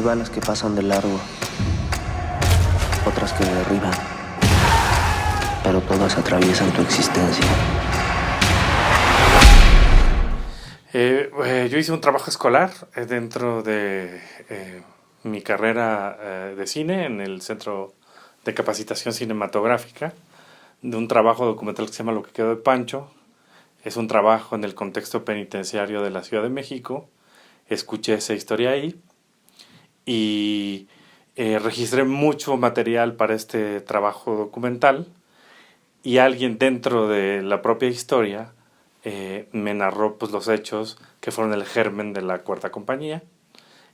balas que pasan de largo, otras que derriban, pero todas atraviesan tu existencia. Yo hice un trabajo escolar dentro de mi carrera de cine en el Centro de Capacitación Cinematográfica, de un trabajo documental que se llama Lo que quedó de Pancho. Es un trabajo en el contexto penitenciario de la Ciudad de México. Escuché esa historia ahí y registré mucho material para este trabajo documental, y alguien dentro de la propia historia me narró pues los hechos que fueron el germen de la Cuarta Compañía.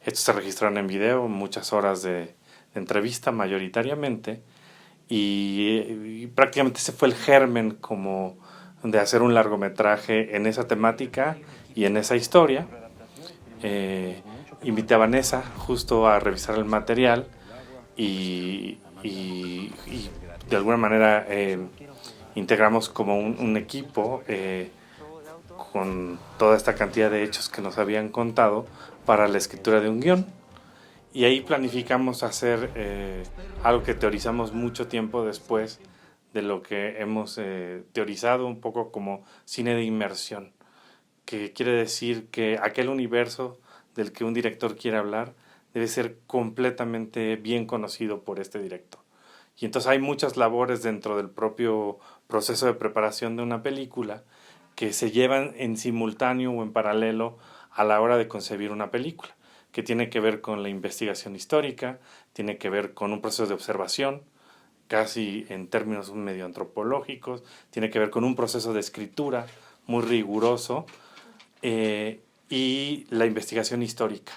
Estos se registraron en video, muchas horas de entrevista mayoritariamente, y prácticamente ese fue el germen como de hacer un largometraje en esa temática y en esa historia. Invité a Vanessa justo a revisar el material y de alguna manera integramos como un equipo con toda esta cantidad de hechos que nos habían contado para la escritura de un guión. Y ahí planificamos hacer algo que teorizamos mucho tiempo después de lo que hemos teorizado un poco como cine de inmersión, que quiere decir que aquel universo del que un director quiere hablar debe ser completamente bien conocido por este director. Y entonces hay muchas labores dentro del propio proceso de preparación de una película que se llevan en simultáneo o en paralelo a la hora de concebir una película, que tiene que ver con la investigación histórica, tiene que ver con un proceso de observación, casi en términos medio antropológicos, tiene que ver con un proceso de escritura muy riguroso, y la investigación histórica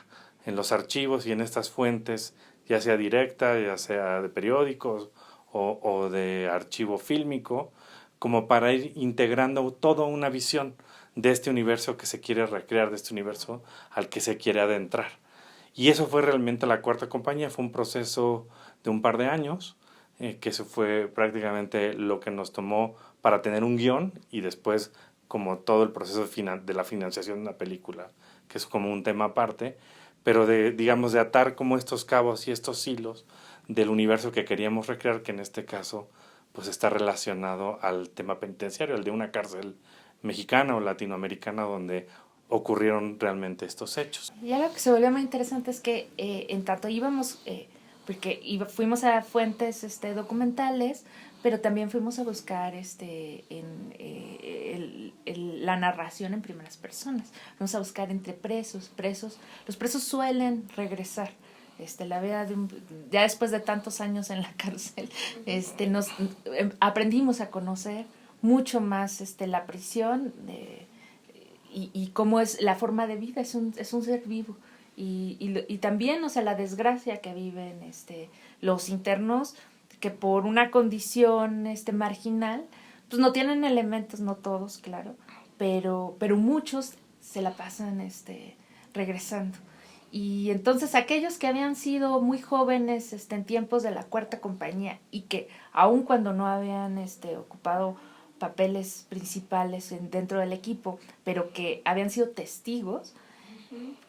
en los archivos y en estas fuentes, ya sea directa, ya sea de periódicos o de archivo fílmico, como para ir integrando toda una visión de este universo que se quiere recrear, de este universo al que se quiere adentrar. Y eso fue realmente la Cuarta Compañía, fue un proceso de un par de años, que eso fue prácticamente lo que nos tomó para tener un guión y después como todo el proceso de la financiación de una película, que es como un tema aparte, pero digamos, de atar como estos cabos y estos hilos del universo que queríamos recrear, que en este caso pues está relacionado al tema penitenciario, el de una cárcel mexicana o latinoamericana donde ocurrieron realmente estos hechos. Ya lo que se volvió muy interesante es que en tanto íbamos, porque fuimos a fuentes documentales, pero también fuimos a buscar la narración en primeras personas. Fuimos a buscar entre presos. Los presos suelen regresar. La vida ya después de tantos años en la cárcel, nos aprendimos a conocer mucho más la prisión y cómo es la forma de vida, es un ser vivo. Y también, o sea, la desgracia que viven los internos, que por una condición marginal, pues no tienen elementos, no todos, claro, pero muchos se la pasan regresando. Y entonces aquellos que habían sido muy jóvenes en tiempos de la Cuarta Compañía y que aun cuando no habían ocupado papeles principales dentro del equipo, pero que habían sido testigos,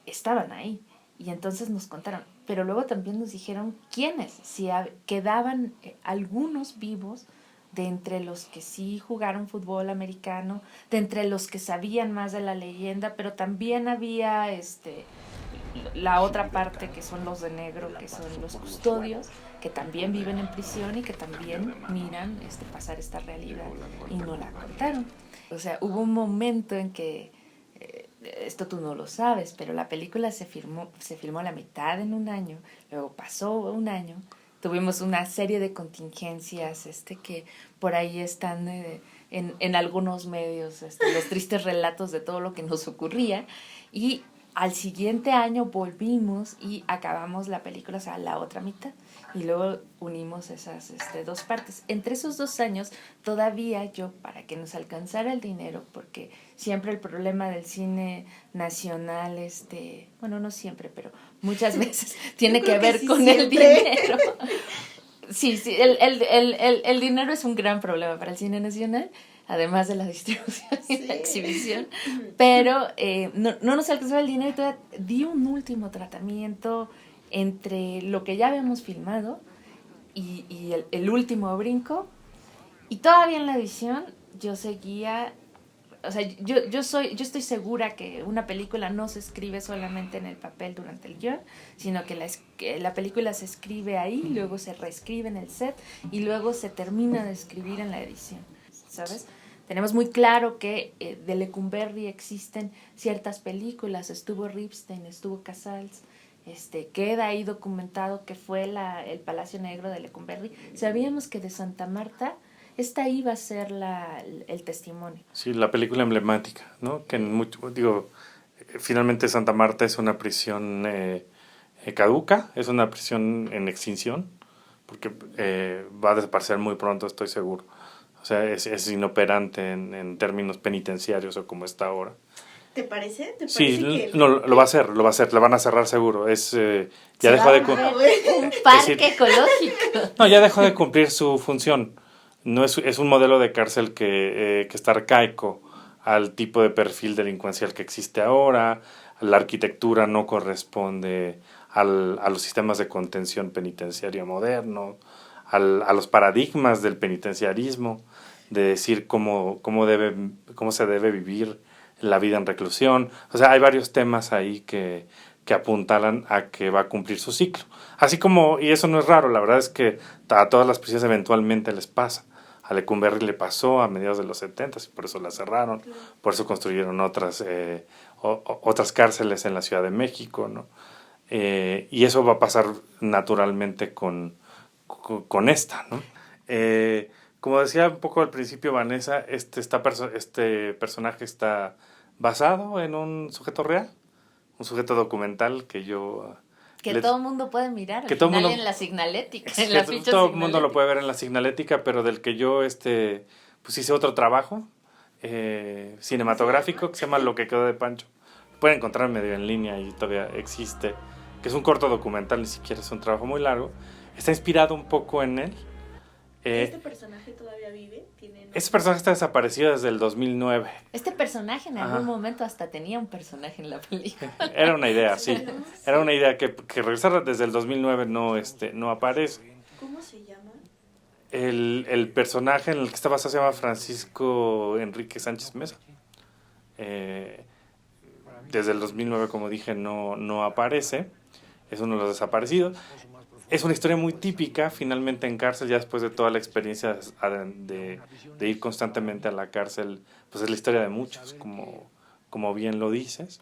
estaban ahí. Y entonces nos contaron, pero luego también nos dijeron quiénes, si quedaban algunos vivos de entre los que sí jugaron fútbol americano, de entre los que sabían más de la leyenda, pero también había la otra parte que son los de negro, que son los custodios, que también viven en prisión y que también miran pasar esta realidad y no la contaron. O sea, hubo un momento en que esto tú no lo sabes, pero la película se filmó a la mitad en un año, luego pasó un año, tuvimos una serie de contingencias que por ahí están en algunos medios, los tristes relatos de todo lo que nos ocurría, y al siguiente año volvimos y acabamos la película, o sea, la otra mitad, y luego unimos esas dos partes. Entre esos 2 años, todavía yo, para que nos alcanzara el dinero, porque siempre el problema del cine nacional, bueno, no siempre, pero muchas veces tiene que ver sí, con siempre. El dinero. Sí, el dinero es un gran problema para el cine nacional, además de la distribución y la exhibición, pero no nos alcanzaba el dinero y todavía di un último tratamiento entre lo que ya habíamos filmado y el último brinco. Y todavía en la edición yo seguía, o sea, yo estoy segura que una película no se escribe solamente en el papel durante el guión, sino que la película se escribe ahí, luego se reescribe en el set y luego se termina de escribir en la edición, ¿sabes? Tenemos muy claro que de Lecumberri existen ciertas películas, estuvo Ripstein, estuvo Casals, queda ahí documentado que fue el Palacio Negro de Lecumberri. Sabíamos que de Santa Marta esta iba a ser el testimonio. Sí, la película emblemática, ¿no? Que finalmente Santa Marta es una prisión caduca, es una prisión en extinción, porque va a desaparecer muy pronto, estoy seguro. O sea, es inoperante en términos penitenciarios o como está ahora. ¿Te parece? Sí, lo va a hacer, la van a cerrar seguro. Ya dejó de un parque ecológico. No, ya dejó de cumplir su función. No es un modelo de cárcel que está arcaico al tipo de perfil delincuencial que existe ahora. La arquitectura no corresponde a los sistemas de contención penitenciaria modernos, a los paradigmas del penitenciarismo, de decir cómo se debe vivir la vida en reclusión. O sea, hay varios temas ahí que apuntalan a que va a cumplir su ciclo. Así como, y eso no es raro, la verdad es que a todas las prisiones eventualmente les pasa. A Lecumberri le pasó a mediados de los 70 y por eso la cerraron, por eso construyeron otras cárceles en la Ciudad de México, ¿no? Y eso va a pasar naturalmente con esta, ¿no? Como decía un poco al principio Vanessa, este personaje está basado en un sujeto real, un sujeto documental que yo... Que todo el mundo puede mirar, que al todo final mundo, en la signalética, en la ficha todo el mundo lo puede ver en la signalética, pero del que yo pues hice otro trabajo cinematográfico que se llama Lo que quedó de Pancho. Pueden encontrar medio en línea y todavía existe, que es un corto documental, ni siquiera es un trabajo muy largo. Está inspirado un poco en él. ¿Este personaje todavía vive? Este personaje está desaparecido desde el 2009. Este personaje en algún momento hasta tenía un personaje en la película. Era una idea, sí. Era una idea que regresar desde el 2009 no aparece. ¿Cómo se llama? El personaje en el que está basado se llama Francisco Enrique Sánchez Mesa. Desde el 2009, como dije, no aparece. Es uno de los desaparecidos. Es una historia muy típica, finalmente en cárcel, ya después de toda la experiencia de ir constantemente a la cárcel, pues es la historia de muchos, como bien lo dices.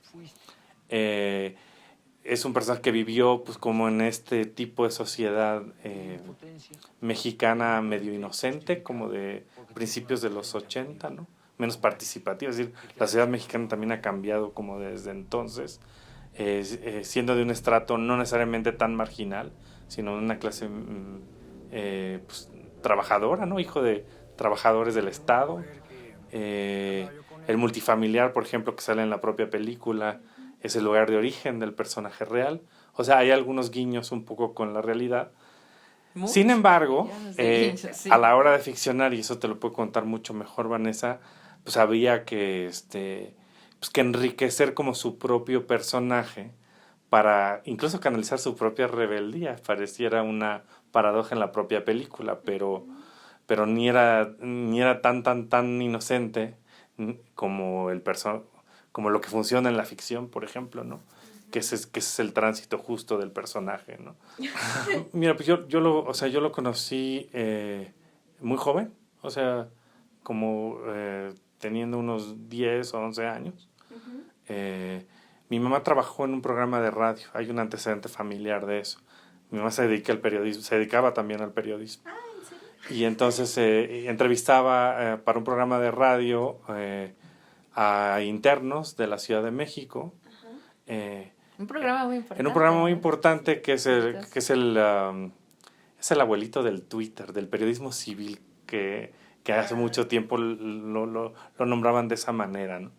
Es un personaje que vivió pues como en este tipo de sociedad mexicana medio inocente, como de principios de los 80, ¿no? Menos participativa, es decir, la sociedad mexicana también ha cambiado como desde entonces, siendo de un estrato no necesariamente tan marginal, sino de una clase pues, trabajadora, ¿no? Hijo de trabajadores del Estado. El multifamiliar, por ejemplo, que sale en la propia película, es el lugar de origen del personaje real. O sea, hay algunos guiños un poco con la realidad. Mucho. Sin embargo, sí. A la hora de ficcionar, y eso te lo puedo contar mucho mejor, Vanessa, pues había que, pues que enriquecer como su propio personaje, para incluso canalizar su propia rebeldía. Pareciera una paradoja en la propia película, pero ni era tan inocente como como lo que funciona en la ficción, por ejemplo, ¿no? Que ese es el tránsito justo del personaje, ¿no? Mira, pues yo lo conocí muy joven, o sea, como teniendo unos 10 o 11 años. Mi mamá trabajó en un programa de radio, hay un antecedente familiar de eso. Mi mamá se dedicaba también al periodismo. ¿En serio? Y entonces entrevistaba para un programa de radio a internos de la Ciudad de México. Un programa muy importante. En un programa muy importante que es el abuelito del Twitter, del periodismo civil, que hace mucho tiempo lo nombraban de esa manera, ¿no?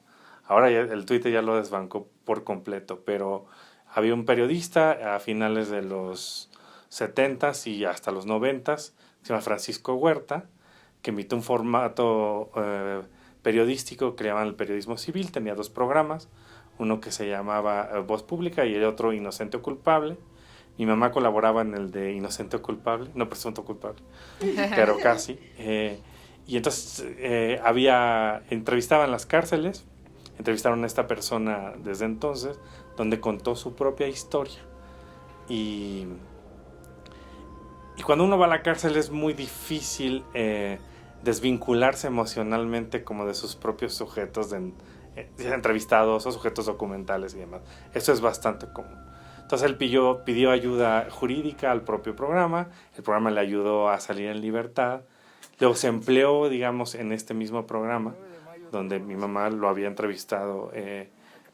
Ahora el Twitter ya lo desbancó por completo, pero había un periodista a finales de los 70s y hasta los 90s, se llama Francisco Huerta, que emitió un formato periodístico que le llamaban el periodismo civil. Tenía 2 programas, uno que se llamaba Voz Pública y el otro Inocente o Culpable, Mi mamá colaboraba en el de Inocente o Culpable, no Presunto Culpable, pero casi. Y entonces entrevistaban las cárceles, entrevistaron a esta persona desde entonces, donde contó su propia historia. Y cuando uno va a la cárcel es muy difícil desvincularse emocionalmente como de sus propios sujetos entrevistados o sujetos documentales y demás. Eso es bastante común. Entonces él pidió ayuda jurídica al propio programa, el programa le ayudó a salir en libertad, luego se empleó, digamos, en este mismo programa, donde mi mamá lo había entrevistado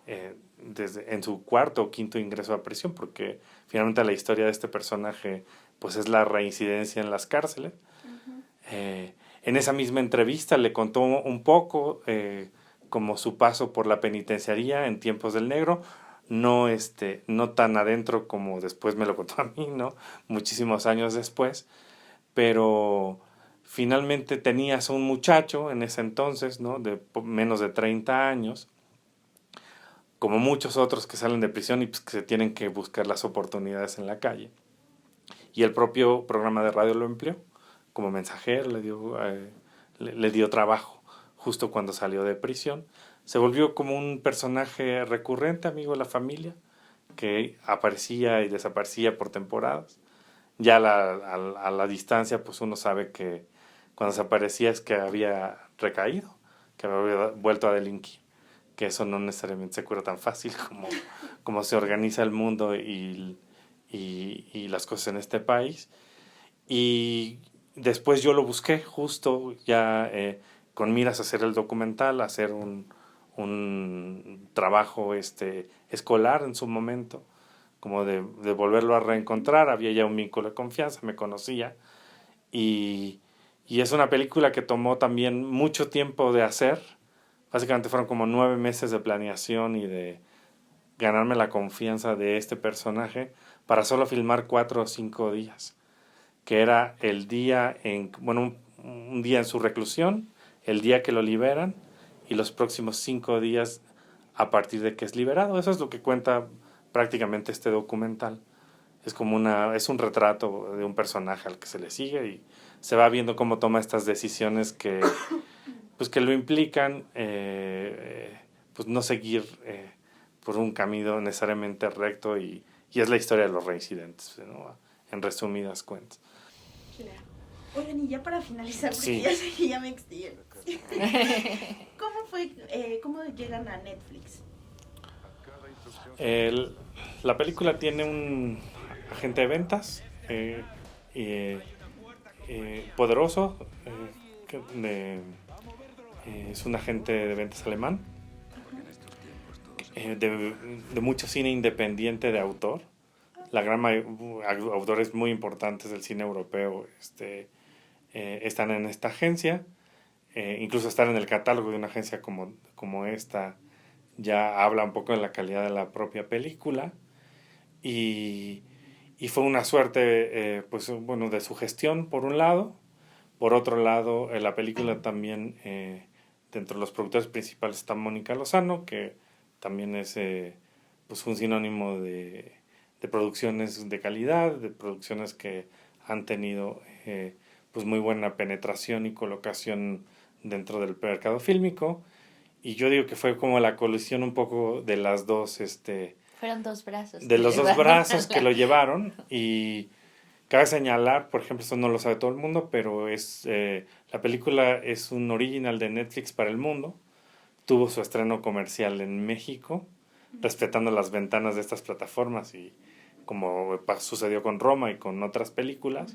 en su cuarto o quinto ingreso a prisión, porque finalmente la historia de este personaje pues es la reincidencia en las cárceles. En esa misma entrevista le contó un poco como su paso por la penitenciaría en tiempos del negro, no tan adentro como después me lo contó a mí, ¿no? Muchísimos años después, pero finalmente tenías un muchacho en ese entonces, ¿no? De menos de 30 años, como muchos otros que salen de prisión y pues, que se tienen que buscar las oportunidades en la calle. Y el propio programa de radio lo empleó como mensajero, le dio trabajo justo cuando salió de prisión. Se volvió como un personaje recurrente, amigo de la familia, que aparecía y desaparecía por temporadas. Ya a la distancia, pues uno sabe que cuando desaparecía es que había recaído, que había vuelto a delinquir, que eso no necesariamente se cura tan fácil como se organiza el mundo y las cosas en este país. Y después yo lo busqué justo ya con miras a hacer el documental, a hacer un trabajo escolar en su momento, como de volverlo a reencontrar. Había ya un vínculo de confianza, me conocía, y es una película que tomó también mucho tiempo de hacer. Básicamente fueron como 9 meses de planeación y de ganarme la confianza de este personaje para solo filmar 4 o 5 días, que era el día un día en su reclusión, el día que lo liberan y los próximos 5 días a partir de que es liberado. Eso es lo que cuenta prácticamente este documental. Es un retrato de un personaje al que se le sigue y se va viendo cómo toma estas decisiones que lo implican pues no seguir por un camino necesariamente recto y es la historia de los reincidentes, ¿no? En resumidas cuentas. Claro. Oigan, y ya para finalizar, porque Sí. ya sé que ya me extiendo. ¿Cómo llegan a Netflix? La película tiene un agente de ventas poderoso, es un agente de ventas alemán, de mucho cine independiente de autor. La gran autores muy importantes del cine europeo están en esta agencia, incluso estar en el catálogo de una agencia como esta ya habla un poco de la calidad de la propia película y fue una suerte de su gestión por un lado. Por otro lado, la película también dentro de los productores principales está Mónica Lozano, que también es un sinónimo de producciones de calidad, de producciones que han tenido muy buena penetración y colocación dentro del mercado fílmico. Y yo digo que fue como la colisión un poco de las dos fueron 2 brazos de los 2 brazos que lo llevaron. Y cabe señalar, por ejemplo, esto no lo sabe todo el mundo, pero la película es un original de Netflix para el mundo. Tuvo su estreno comercial en México, respetando las ventanas de estas plataformas y como sucedió con Roma y con otras películas,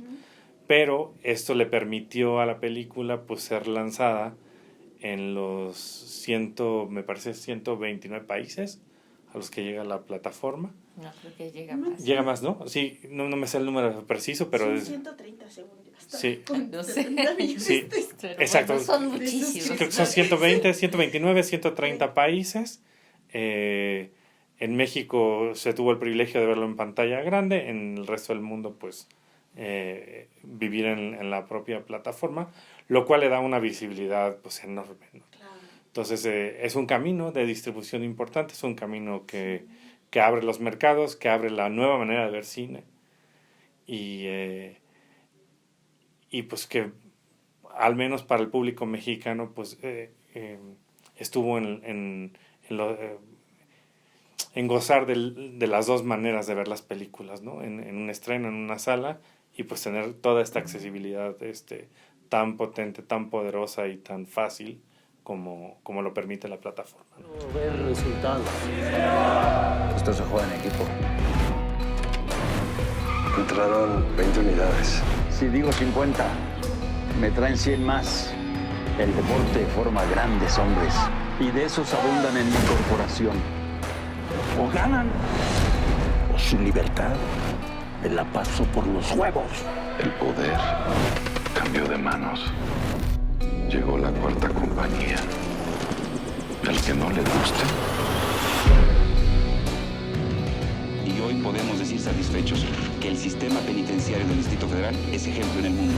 pero esto le permitió a la película ser lanzada en los 129 países a los que llega la plataforma. No, creo que llega más. Llega más, ¿no? Sí, no me sé el número preciso, pero Son es 130 según yo. Sí. No sé. Sí, Pero exacto. bueno, son muchísimos. Creo que son 120, 129, 130 países. En México se tuvo el privilegio de verlo en pantalla grande, en el resto del mundo vivir en la propia plataforma, lo cual le da una visibilidad enorme, ¿no? Claro. Entonces es un camino de distribución importante, es un camino que abre los mercados, que abre la nueva manera de ver cine, y pues que al menos para el público mexicano pues estuvo en gozar de las dos maneras de ver las películas, ¿no? En un estreno, en una sala, y pues tener toda esta accesibilidad tan potente, tan poderosa y tan fácil como lo permite la plataforma, ¿no? Ver resultados. Esto se juega en equipo. Entraron 20 unidades. Si digo 50, me traen 100 más. El deporte forma grandes hombres y de esos abundan en mi corporación. O ganan o su libertad me la paso por los huevos. El poder cambió de manos. Llegó la cuarta compañía. Al que no le guste. Y hoy podemos decir satisfechos que el sistema penitenciario del Distrito Federal es ejemplo en el mundo.